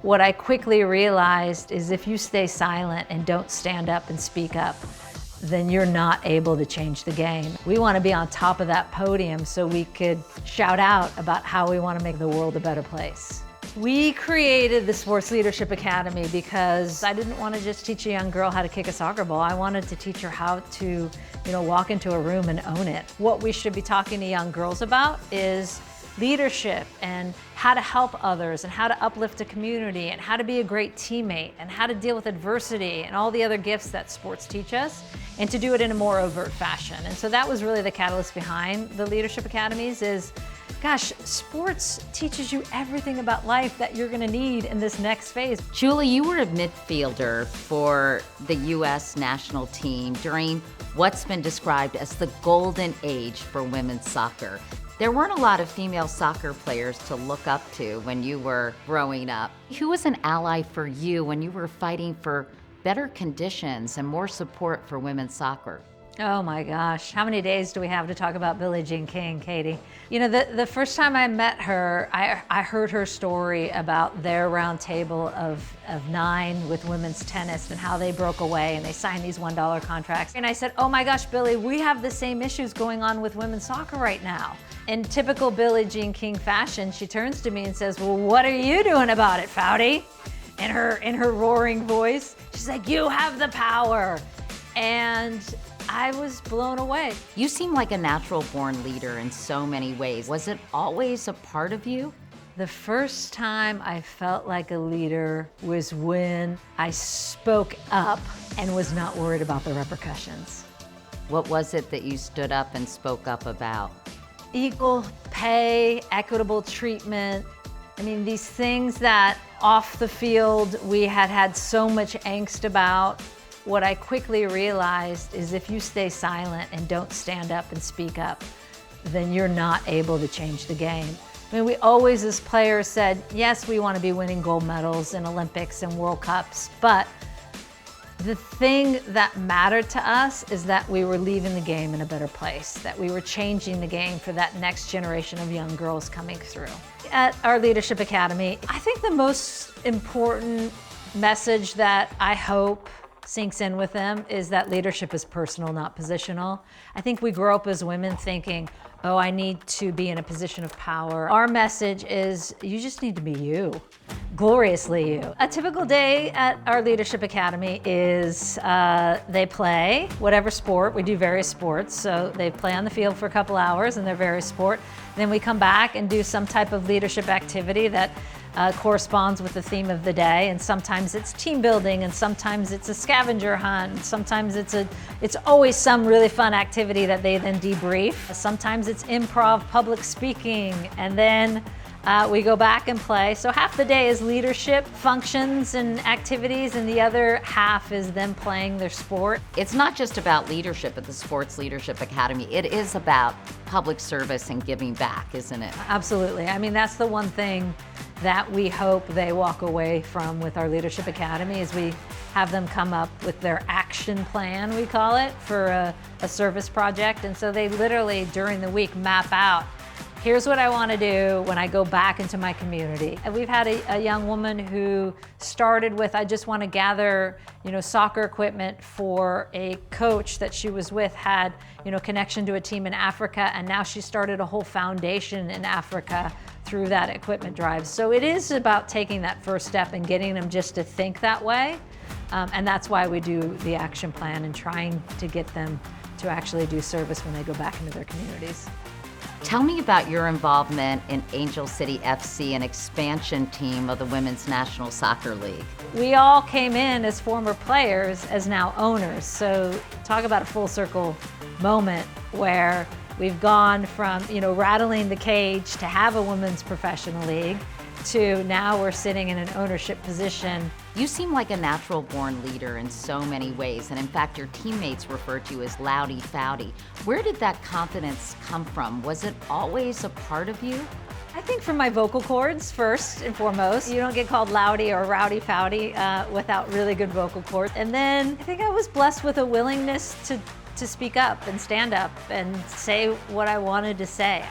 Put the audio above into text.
What I quickly realized is if you stay silent and don't stand up and speak up, then you're not able to change the game. We want to be on top of that podium so we could shout out about how we want to make the world a better place. We created the Sports Leadership Academy because I didn't want to just teach a young girl how to kick a soccer ball. I wanted to teach her how to, walk into a room and own it. What we should be talking to young girls about is leadership and how to help others and how to uplift a community and how to be a great teammate and how to deal with adversity and all the other gifts that sports teach us, and to do it in a more overt fashion. And so that was really the catalyst behind the Leadership Academies is, gosh, sports teaches you everything about life that you're gonna need in this next phase. Julie, you were a midfielder for the U.S. national team during what's been described as the golden age for women's soccer. There weren't a lot of female soccer players to look up to when you were growing up. Who was an ally for you when you were fighting for better conditions and more support for women's soccer? Oh my gosh, how many days do we have to talk about Billie Jean King, Katie? The first time I met her, I heard her story about their round table of 9 with women's tennis and how they broke away and they signed these $1 contracts. And I said, oh my gosh, Billie, we have the same issues going on with women's soccer right now. In typical Billie Jean King fashion, she turns to me and says, well, what are you doing about it, Foudy? In her roaring voice, she's like, you have the power. And I was blown away. You seem like a natural-born leader in so many ways. Was it always a part of you? The first time I felt like a leader was when I spoke up and was not worried about the repercussions. What was it that you stood up and spoke up about? Equal pay, equitable treatment. I mean, these things that off the field we had so much angst about. What I quickly realized is if you stay silent and don't stand up and speak up, then you're not able to change the game. I mean, we always as players said, yes, we want to be winning gold medals in Olympics and World Cups, but the thing that mattered to us is that we were leaving the game in a better place, that we were changing the game for that next generation of young girls coming through. At our Leadership Academy, I think the most important message that I hope sinks in with them is that leadership is personal, not positional. I think we grow up as women thinking, oh, I need to be in a position of power. Our message is you just need to be you, gloriously you. A typical day at our Leadership Academy is they play whatever sport. We do various sports, so they play on the field for a couple hours in their various sport. Then we come back and do some type of leadership activity that corresponds with the theme of the day, and sometimes it's team building, and sometimes it's a scavenger hunt, and sometimes it's always some really fun activity that they then debrief. Sometimes it's improv, public speaking, and then we go back and play. So half the day is leadership functions and activities, and the other half is them playing their sport. It's not just about leadership at the Sports Leadership Academy. It is about public service and giving back, isn't it? Absolutely. I mean, that's the one thing that we hope they walk away from with our Leadership Academy is we have them come up with their action plan, we call it, for a service project. And so they literally, during the week, map out, here's what I want to do when I go back into my community. And we've had a young woman who started with, I just want to gather, soccer equipment for a coach that she was with, had, connection to a team in Africa, and now she started a whole foundation in Africa through that equipment drive. So it is about taking that first step and getting them just to think that way. And that's why we do the action plan and trying to get them to actually do service when they go back into their communities. Tell me about your involvement in Angel City FC, an expansion team of the Women's National Soccer League. We all came in as former players, as now owners. So talk about a full circle moment where we've gone from, rattling the cage to have a women's professional league to now we're sitting in an ownership position. You seem like a natural-born leader in so many ways, and in fact, your teammates refer to you as Loudy Foudy. Where did that confidence come from? Was it always a part of you? I think from my vocal cords, first and foremost. You don't get called Loudy or Rowdy Foudy without really good vocal cords. And then I think I was blessed with a willingness to speak up and stand up and say what I wanted to say.